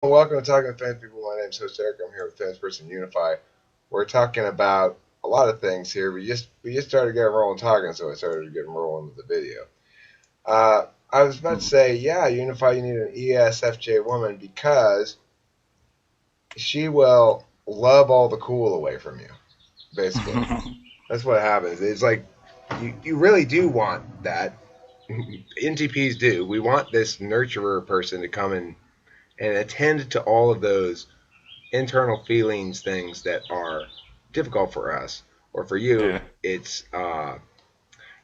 Welcome to Talking to Trans People. My name is Host Eric. I'm here with Person Unify. We're talking about a lot of things here. We just started getting rolling talking, so I started getting rolling with the video. I was about to say, yeah, Unify, you need an ESFJ woman because she will love all the cool away from you. Basically, that's what happens. It's like you really do want that. NTPs do. We want this nurturer person to come and attend to all of those internal feelings, things that are difficult for us, or for you, Yeah, it's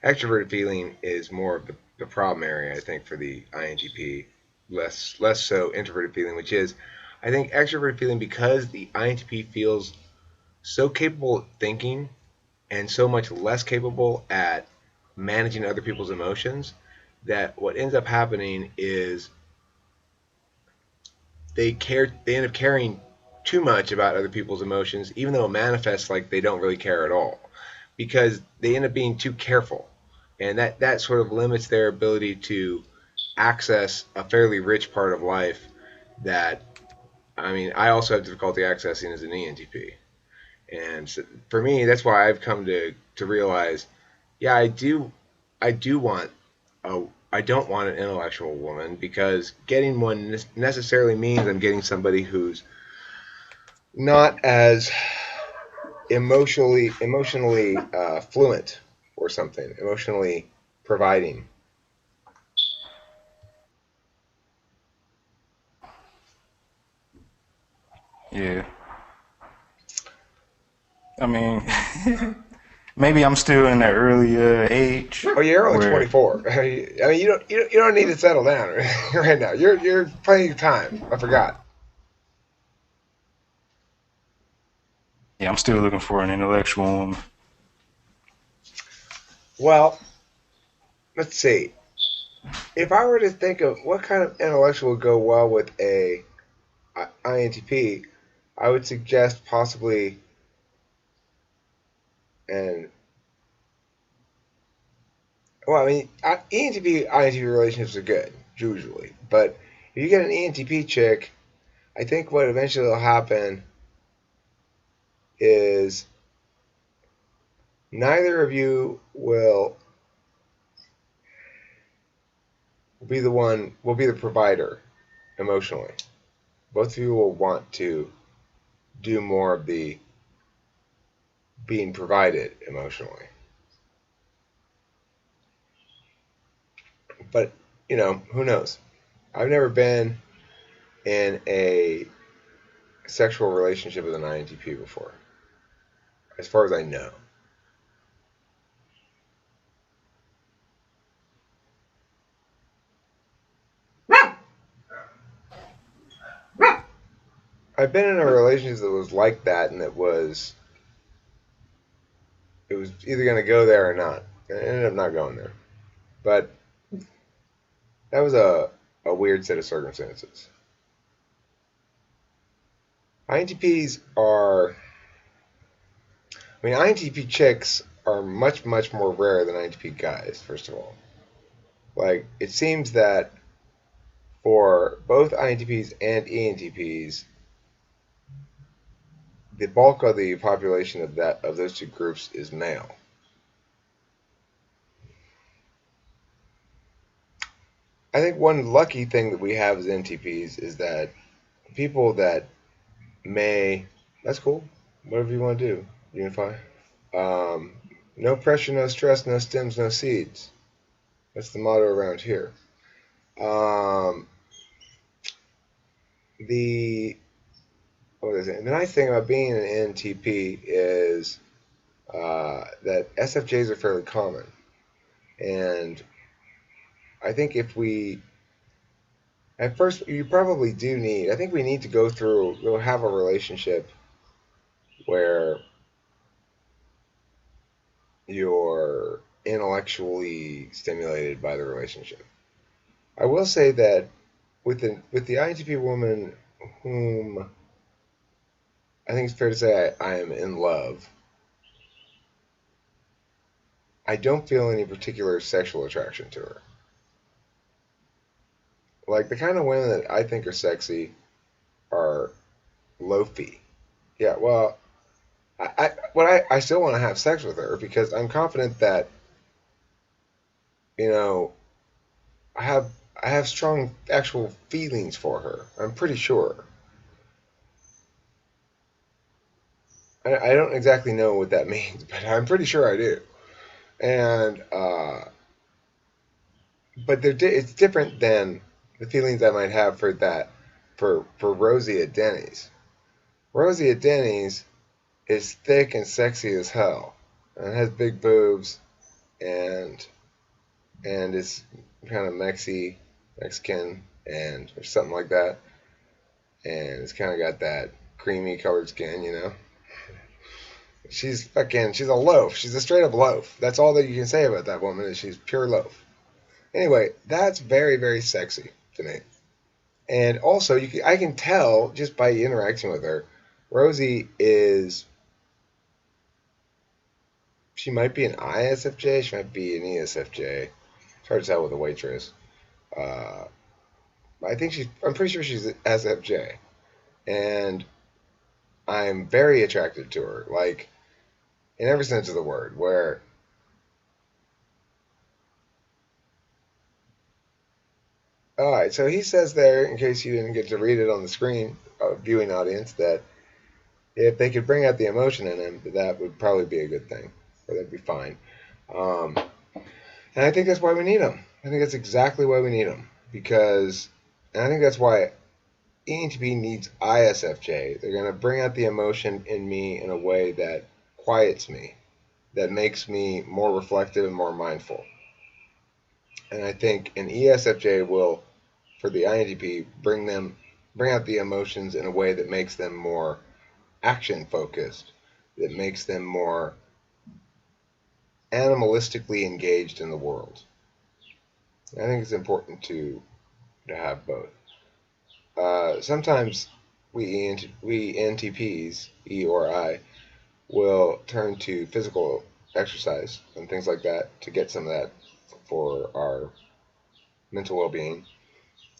extroverted feeling is more of the problem area. I think for the INTP, less so introverted feeling, which is I think extroverted feeling because the INTP feels so capable at thinking and so much less capable at managing other people's emotions that what ends up happening is they end up caring too much about other people's emotions, even though it manifests like they don't really care at all, because they end up being too careful, and that sort of limits their ability to access a fairly rich part of life. That I mean, I also have difficulty accessing as an ENTP, and so for me, that's why I've come to realize, yeah, I do want I don't want an intellectual woman because getting one necessarily means I'm getting somebody who's not as emotionally fluent or something, emotionally providing. yeah. I mean, maybe I'm still in that early age Oh, you're only where, 24. I mean, you don't need to settle down right now. You're plenty of time. I forgot. yeah, I'm still looking for an intellectual woman. Well, let's see. If I were to think of what kind of intellectual would go well with a INTP, I would suggest possibly an well, I mean, ENTP INTP relationships are good usually, but if you get an ENTP chick, I think what eventually will happen is neither of you will be the provider emotionally. Both of you will want to do more of the being provided emotionally. But who knows? I've never been in a sexual relationship with an INTP before, as far as I know. I've been in a relationship that was like that, and it was either going to go there or not. And it ended up not going there. But that was a weird set of circumstances. INTPs are, I mean, INTP chicks are much, much more rare than INTP guys, first of all. Like, it seems that for both INTPs and ENTPs, the bulk of the population of those two groups is male. I think one lucky thing that we have as NTPs is that people that may, that's cool, whatever you want to do, Unify. Um, no pressure, no stress, no stems, no seeds. That's the motto around here. Um, the what is it? The nice thing about being an NTP is that SFJs are fairly common, and I think if we at first you probably do need. I think we need to go have a relationship where you're intellectually stimulated by the relationship. I will say that with the INTP woman whom I think it's fair to say I am in love, I don't feel any particular sexual attraction to her. Like the kind of women that I think are sexy are loafy. Yeah, well, I still want to have sex with her because I'm confident that, you know, I have I have strong actual feelings for her. I'm pretty sure. I don't exactly know what that means, but I'm pretty sure I do. And but it's different than the feelings I might have for that for Rosie at Denny's. Rosie at Denny's is thick and sexy as hell, and has big boobs, and is kind of Mexican, and or something like that, and it's kind of got that creamy colored skin, you know. She's a loaf. She's a straight up loaf. That's all that you can say about that woman is she's pure loaf. Anyway, that's very, very sexy to me. And also, I can tell just by interacting with her, Rosie she might be an ISFJ, she might be an ESFJ. It's hard to tell with a waitress. Uh, I'm pretty sure she's an SFJ. And I'm very attracted to her, like, in every sense of the word, where, alright, so he says there, in case you didn't get to read it on the screen, viewing audience, that if they could bring out the emotion in him, that would probably be a good thing, or that'd be fine. Um, and I think that's why we need them. I think that's exactly why we need them, and I think that's why ENTP needs ISFJ. They're going to bring out the emotion in me in a way that quiets me, that makes me more reflective and more mindful. And I think an ESFJ will, for the INTP, bring out the emotions in a way that makes them more action focused, that makes them more animalistically engaged in the world. I think it's important to have both. Sometimes we NTPs, E or I, will turn to physical exercise and things like that to get some of that for our mental well-being.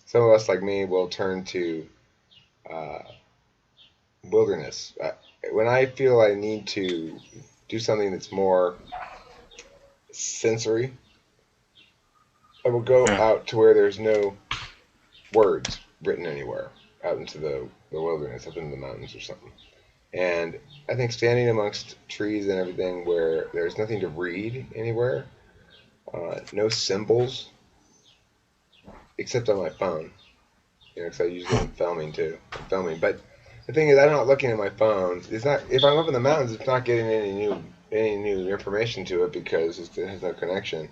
Some of us, like me, will turn to uh, wilderness. When I feel I need to do something that's more sensory, I will go Yeah. out to where there's no words written anywhere, out into the wilderness, up in the mountains or something. And I think standing amongst trees and everything where there's nothing to read anywhere, no symbols except on my phone, because I usually am filming too. I'm filming, but the thing is, I'm not looking at my phone. It's not if I'm up in the mountains, it's not getting any new information to it because it has no connection.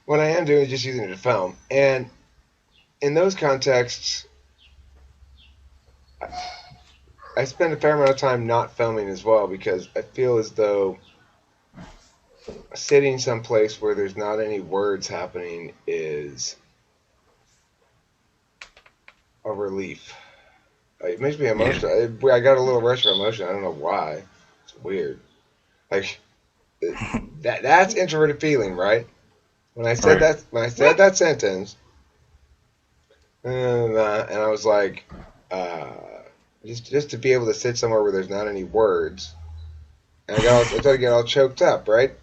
What I am doing is just using it to film, and in those contexts, I spend a fair amount of time not filming as well because I feel as though sitting someplace where there's not any words happening is a relief. It makes me Yeah. emotional. I got a little rush of emotion. I don't know why. It's weird. Like that's introverted feeling, right? Right. When I said that sentence, and I was like, uh, just to be able to sit somewhere where there's not any words, and I started to get all choked up, right?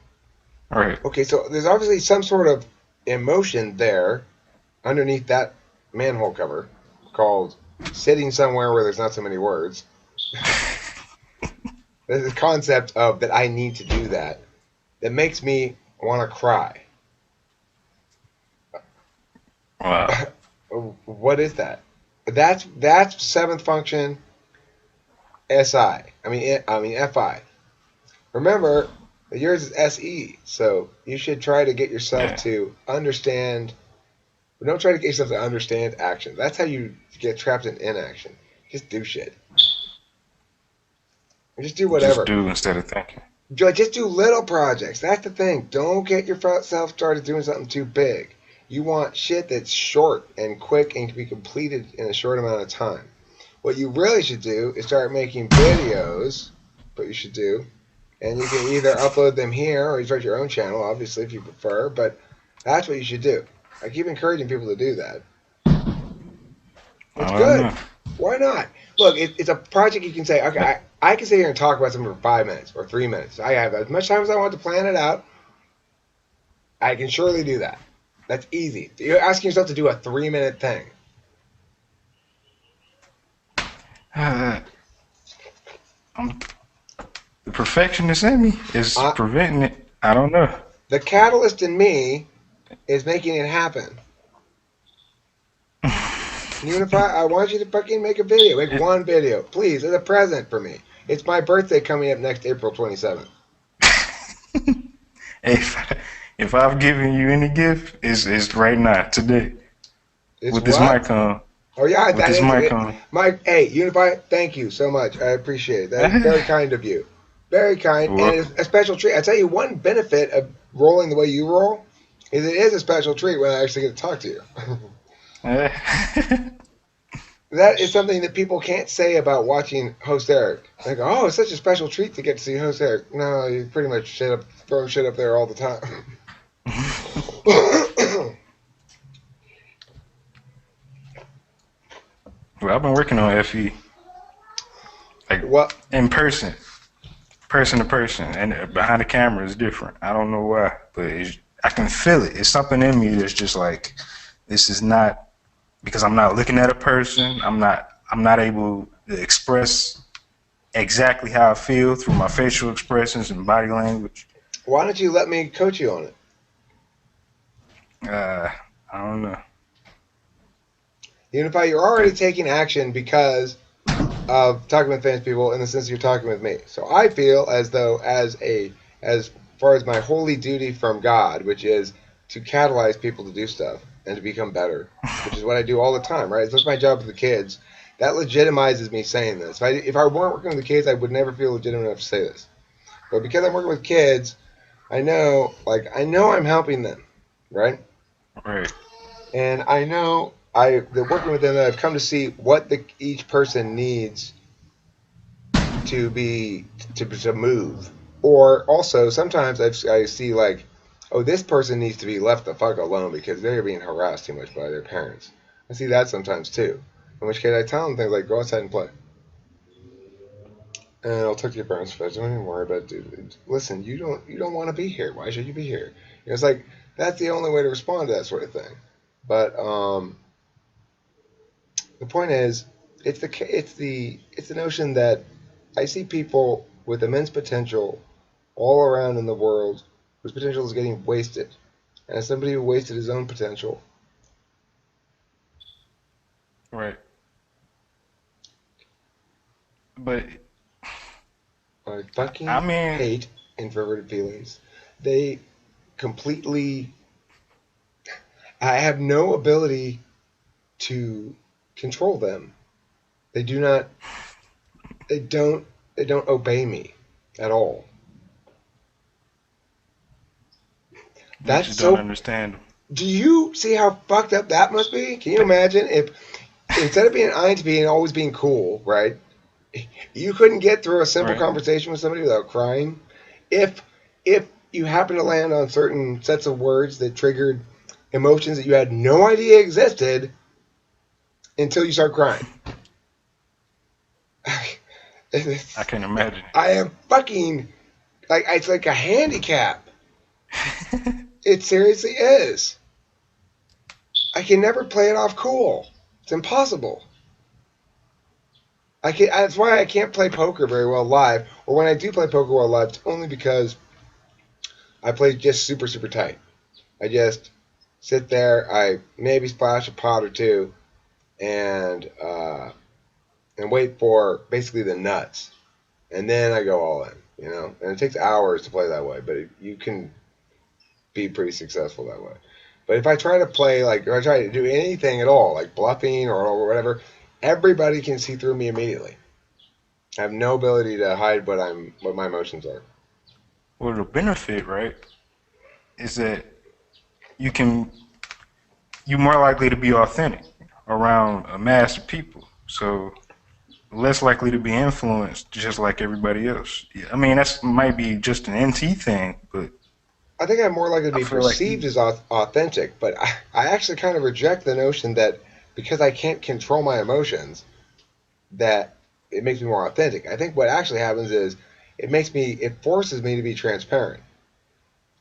Right. Okay, so there's obviously some sort of emotion there underneath that manhole cover called sitting somewhere where there's not so many words. There's a concept of that I need to do that makes me want to cry. Wow. What is that? That's seventh function SI. I mean FI. Remember, yours is SE, so you should try to get yourself Yeah. to understand. Don't try to get yourself to understand action. That's how you get trapped in inaction. Just do shit. Just do Just whatever. do instead of thinking. Just do little projects. That's the thing. Don't get yourself started doing something too big. You want shit that's short and quick and can be completed in a short amount of time. What you really should do is start making videos. What you should do, and you can either upload them here or you start your own channel, obviously, if you prefer. But that's what you should do. I keep encouraging people to do that. It's I don't good. know. Why not? Look, it's a project you can say, okay, But, I can sit here and talk about something for 5 minutes or 3 minutes. I have as much time as I want to plan it out. I can surely do that. That's easy. You're asking yourself to do a 3 minute thing. uh, I'm, the perfectionist in me is Uh, preventing it. I don't know. the catalyst in me is making it happen. Unify, I want you to fucking make a video. Make It, one video. Please, as a present for me. It's my birthday coming up next April 27th. if if I've given you any gift, it's right now, today, It's with this what? mic on. Oh, yeah, With that this is mic it. on. Mike, hey, Unify, thank you so much. I appreciate it. That is very kind of you. Very kind. And Welcome. it's a special treat. I tell you, one benefit of rolling the way you roll is it is a special treat when I actually get to talk to you. That is something that people can't say about watching Host Eric. They go, oh, it's such a special treat to get to see Host Eric. No, you pretty much throw shit up there all the time. Well, I've been working on FE, like Well, in person, person to person, and behind the camera is different. I don't know why, but I can feel it. It's something in me that's just like, this is not, because I'm not looking at a person. I'm not able to express exactly how I feel through my facial expressions and body language. why don't you let me coach you on it? Uh, I don't know. Unify, you're already taking action because of talking with famous people in the sense you're talking with me. So I feel as though as far as my holy duty from God, which is to catalyze people to do stuff and to become better, which is what I do all the time, right? That's my job with the kids. That legitimizes me saying this. If I weren't working with the kids, I would never feel legitimate enough to say this. But because I'm working with kids, I know I'm helping them, right? Right. And I know that working with them, I've come to see what each person needs to be to move. Or also sometimes I see like, oh, this person needs to be left the fuck alone because they're being harassed too much by their parents. I see that sometimes too. In which case I tell them things like, go outside and play. And I'll talk to your parents first. Don't even worry about it, dude. Listen, you don't want to be here. Why should you be here? It's like that's the only way to respond to that sort of thing. But the point is, it's the notion that I see people with immense potential all around in the world whose potential is getting wasted. And as somebody who wasted his own potential, Right. But I I fucking mean, hate introverted feelings. They completely. I have no ability to control them. They do not. They don't. They don't obey me at all. you That's just don't so. understand them. Do you see how fucked up that must be? Can you imagine if instead of being INTP and always being cool, right? You couldn't get through a simple Right. conversation with somebody without crying. If if you happen to land on certain sets of words that triggered emotions that you had no idea existed until you start crying. I can imagine. I am fucking like it's like a handicap. It seriously is. I can never play it off cool. It's impossible. That's why I can't play poker very well live. Or when I do play poker well live, it's only because I play just super super tight. I just sit there. I maybe splash a pot or two, and wait for basically the nuts, and then I go all in. And it takes hours to play that way, but you can be pretty successful that way. But if I try to play if I try to do anything at all, like bluffing or whatever, everybody can see through me immediately. I have no ability to hide what my emotions are. Well, the benefit, right, is that you can you're more likely to be authentic around a mass of people. So less likely to be influenced just like everybody else. Yeah, I mean, that's might be just an NT thing, but I think I'm more likely to I be feel like perceived you as authentic, but I actually kind of reject the notion that because I can't control my emotions, that it makes me more authentic. I think what actually happens is it forces me to be transparent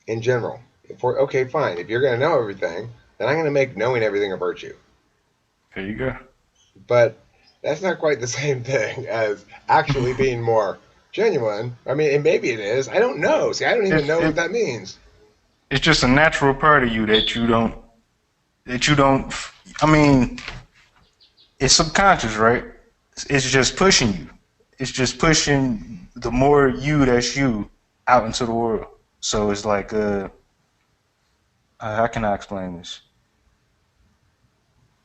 in general. Okay, fine. If you're going to know everything, then I'm going to make knowing everything a virtue. There you go. But that's not quite the same thing as actually being more genuine. I mean, and maybe it is. I don't know. See, I don't even It's know what it, that means. it's just a natural part of you that you don't. I mean, it's subconscious, right? It's just pushing you. It's just pushing the more you that's you out into the world. So it's like, how can I explain this?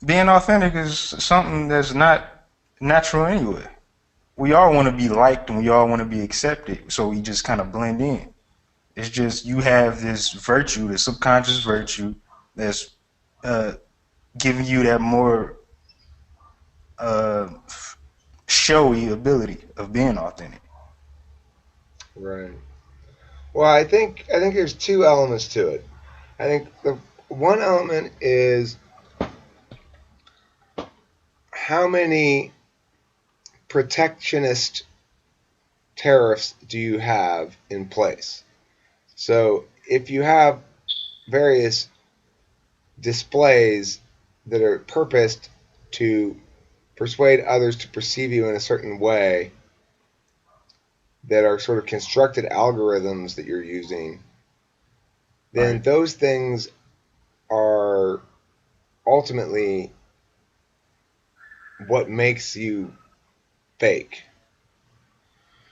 Being authentic is something that's not natural anyway. We all want to be liked and we all want to be accepted, so we just kind of blend in. It's just you have this virtue, the subconscious virtue, that's uh, giving you that more uh, showy ability of being authentic. Right. Well, I think there's two elements to it. I think the one element is how many protectionist tariffs do you have in place? So if you have various displays that are purposed to persuade others to perceive you in a certain way, that are sort of constructed algorithms that you're using, then Right. those things are ultimately what makes you fake.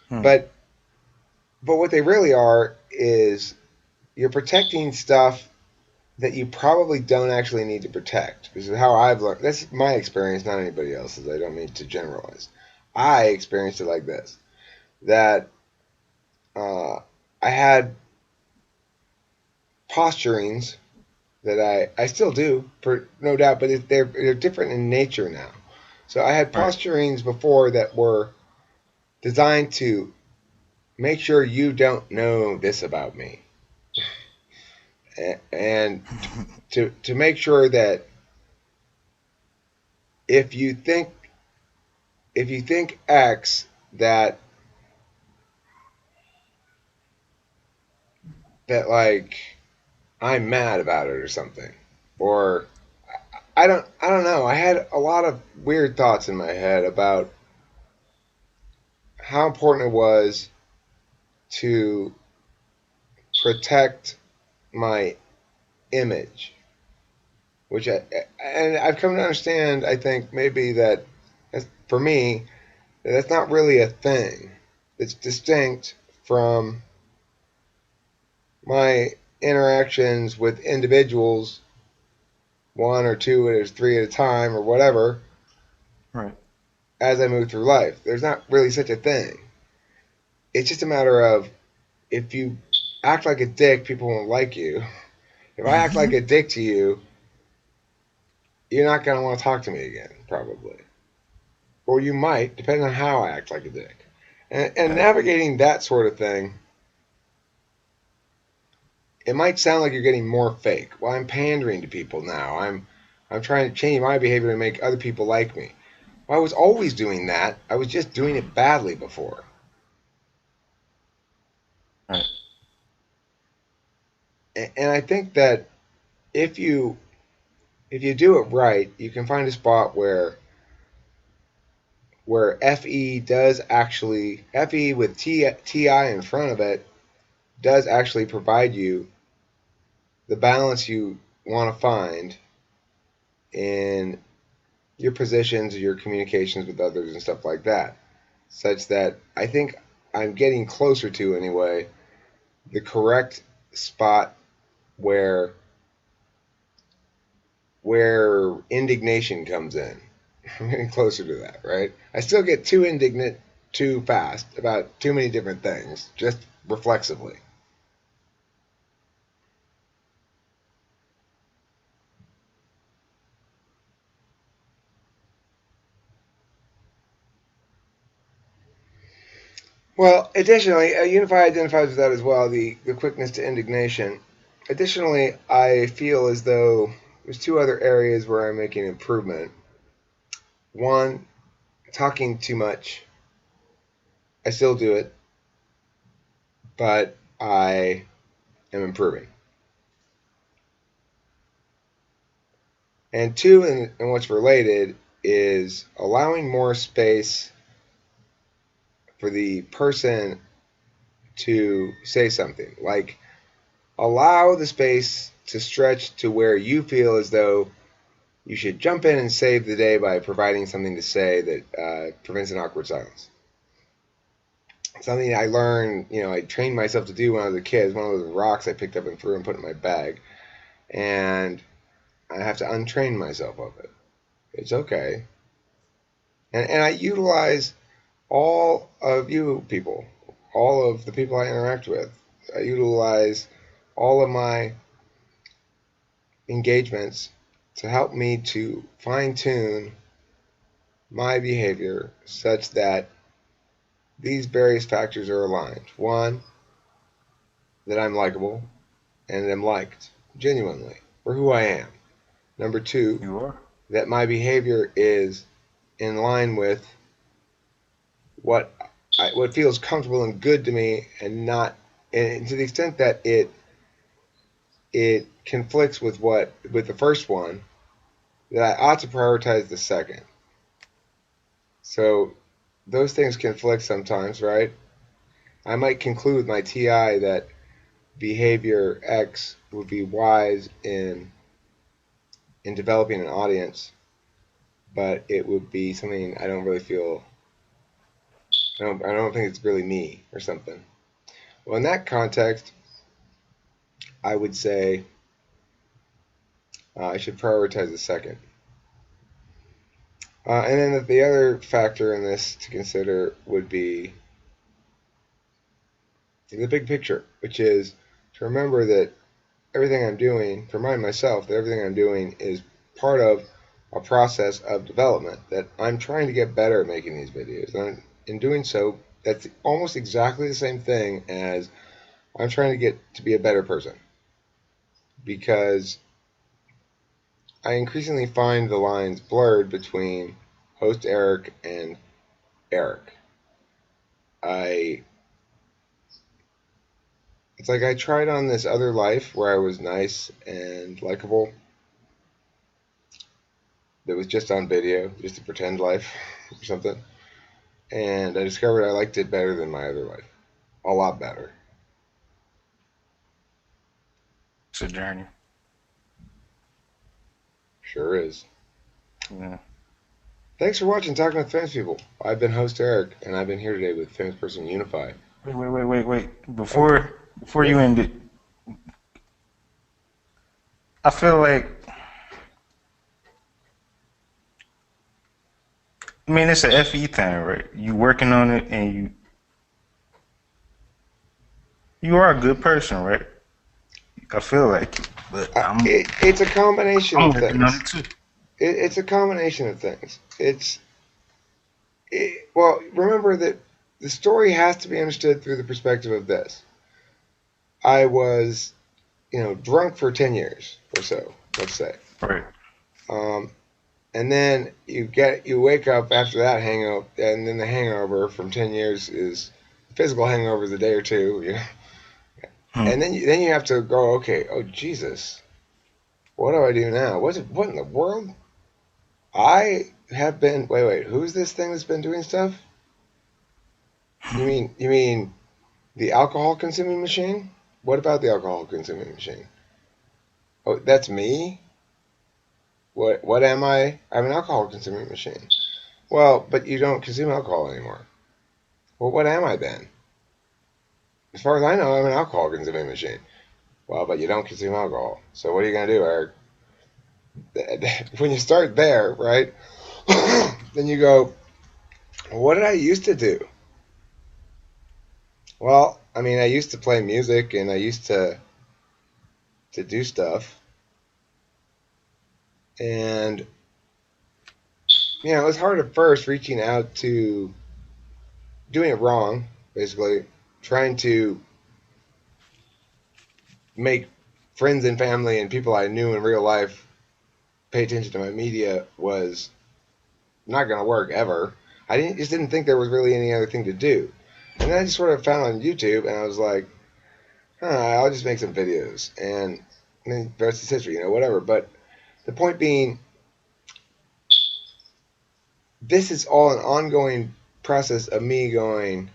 Hmm. But what they really are is you're protecting stuff that you probably don't actually need to protect. This is how I've learned. That's my experience, not anybody else's. I don't mean to generalize. I experienced it like this: that uh, I had posturings that I still do, no doubt, but they're different in nature now. So I had Right. posturings before that were designed to make sure you don't know this about me, and to make sure that if you think if you think X, that like I'm mad about it or something, or I don't know. I had a lot of weird thoughts in my head about how important it was to protect my image, which and I've come to understand. I think maybe that for me, that's not really a thing. It's distinct from my interactions with individuals, one or two or three at a time or whatever, Right. as I move through life. There's not really such a thing. It's just a matter of if you act like a dick, people won't like you. If I act like a dick to you, you're not going to want to talk to me again, probably. Or you might, depending on how I act like a dick. And Right. navigating that sort of thing, it might sound like you're getting more fake. Well, I'm pandering to people now. I'm trying to change my behavior to make other people like me. Well, I was always doing that. I was just doing it badly before. Right. And I think that if you do it right, you can find a spot where FE does actually FE with TI in front of it does actually provide you the balance you want to find in your positions, your communications with others, and stuff like that. Such that I think I'm getting closer to, anyway, the correct spot where indignation comes in. I'm getting closer to that, right? I still get too indignant too fast about too many different things, just reflexively. Well, additionally, Unify identifies with that as well, the quickness to indignation. Additionally, I feel as though there's two other areas where I'm making improvement. One, talking too much. I still do it, but I am improving. And two, and what's related, is allowing more space for the person to say something. Like, allow the space to stretch to where you feel as though you should jump in and save the day by providing something to say that prevents an awkward silence. Something I learned, I trained myself to do when I was a kid. One of those rocks I picked up and threw and put in my bag. And I have to untrain myself of it. It's okay. And I utilize all of you people, all of the people I interact with. I utilize all of my engagements to help me to fine-tune my behavior such that these various factors are aligned. One, that I'm likable and am liked genuinely for who I am. Number two, You are. that my behavior is in line with what feels comfortable and good to me, and not, and to the extent that it conflicts with the first one, that I ought to prioritize the second. So those things conflict sometimes, right? I might conclude my TI that behavior X would be wise in developing an audience, but it would be something I don't really feel. I don't think it's really me or something. Well, in that context, I would say I should prioritize the second. And then the other factor in this to consider would be the big picture, which is to remember that everything I'm doing, to remind myself that everything I'm doing is part of a process of development, that I'm trying to get better at making these videos. And in doing so, that's almost exactly the same thing as I'm trying to get to be a better person. Because I increasingly find the lines blurred between host Eric and Eric. It's like I tried on this other life where I was nice and likable, that was just on video, just a pretend life or something. And I discovered I liked it better than my other life. A lot better. It's a journey. Sure is. Yeah. Thanks for watching Talking with Famous People. I've been host Eric, and I've been here today with Famous Person Unify. Wait. Oh, Before yeah. you end it, I feel like, it's a FE thing, right? You working on it, and you are a good person, right? I feel like it, but It's a combination I'm of working on things. it too. It's a combination of things. Well, remember that the story has to be understood through the perspective of this. I was, drunk for 10 years or so, let's say. Right. Um, and then you wake up after that hangover, and then the hangover from 10 years is physical hangover is a day or two, Hmm. and then you have to go, okay, oh Jesus, what do I do now? What in the world? I have been, wait, who's this thing that's been doing stuff? You mean the alcohol consuming machine? What about the alcohol consuming machine? Oh, that's me? What am I? I'm an alcohol consuming machine. Well, but you don't consume alcohol anymore. Well, what am I then? As far as I know, I'm an alcohol consuming machine. Well, but you don't consume alcohol. So what are you going to do, Eric? When you start there, right? Then you go, what did I used to do? Well, I used to play music, and I used to do stuff. And, it was hard at first reaching out to doing it wrong, basically, trying to make friends and family and people I knew in real life pay attention to my media was not going to work ever. just didn't think there was really any other thing to do. And then I just sort of found on YouTube, and I was like, I'll just make some videos, and then the rest is history, whatever. But the point being, this is all an ongoing process of me going,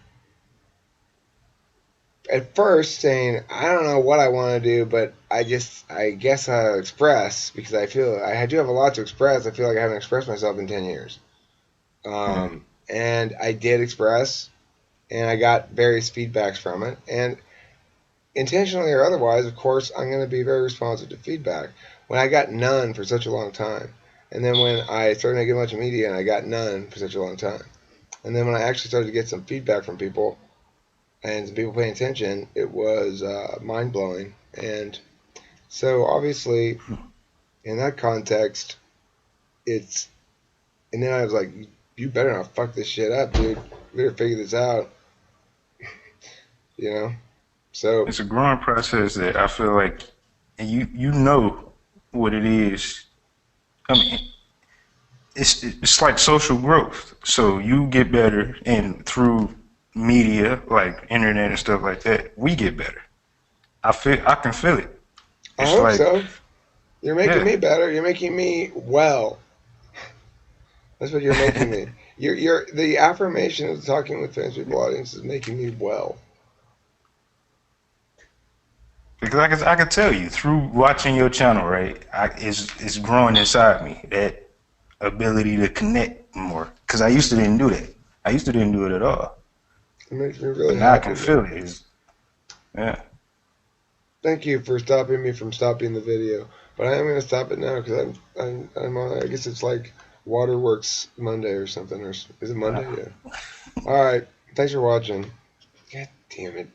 at first saying, I don't know what I want to do, but I guess I'll express, because I feel I do have a lot to express. I feel like I haven't expressed myself in 10 years. Yeah. And I did express, and I got various feedbacks from it. And intentionally or otherwise, of course, I'm going to be very responsive to feedback. When I got none for such a long time, and then when I started to get a bunch of media and I got none for such a long time, and then when I actually started to get some feedback from people and some people paying attention, it was mind blowing. And so obviously, in that context, it's. And then I was like, "You better not fuck this shit up, dude. You better figure this out." You know. So It's a growing process that I feel like you know what it is. I mean, it's like social growth. So you get better, and through media like internet and stuff like that, we get better. I can feel it. I It's hope like, so. You're making yeah, me better. You're making me well. That's what you're making me. You're the affirmation of talking with trans people audience is making me well. because I can tell you through watching your channel, right? It's growing inside me that ability to connect more. Because I used to didn't do that. I used to didn't do it at all. It makes me But really now I happy, can feel man. it. Yeah. Thank you for stopping me from stopping the video. But I am going to stop it now because I'm on. I guess it's like Waterworks Monday or something. Or is it Monday? Yeah. All right. Thanks for watching. God damn it.